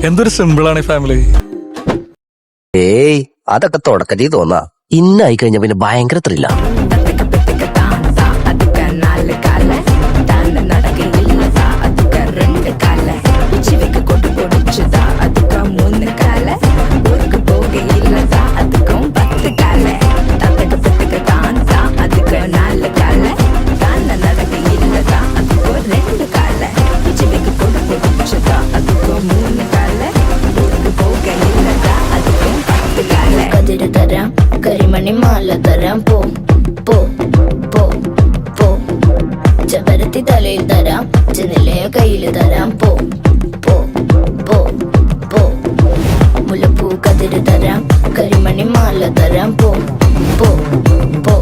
എന്തൊരു സിമ്പിളാണ് ഈ ഫാമിലി. ഏയ് അതൊക്കെ തുടക്കത്തിൽ തോന്നാ, ഇന്നായി കഴിഞ്ഞ പിന്നെ ഭയങ്കര ത്രില്ല. തരാം കരിമണി മാല തരാം പോ പോ പോ പോ ചവരത്തി തലയിൽ തരാം ചെന്നിലയ കയ്യിൽ തരാം പോ പോ പോ പോ മുല്ലപ്പൂ കതിര് തരാം കരിമണി മാല തരാം പോ പോ പോ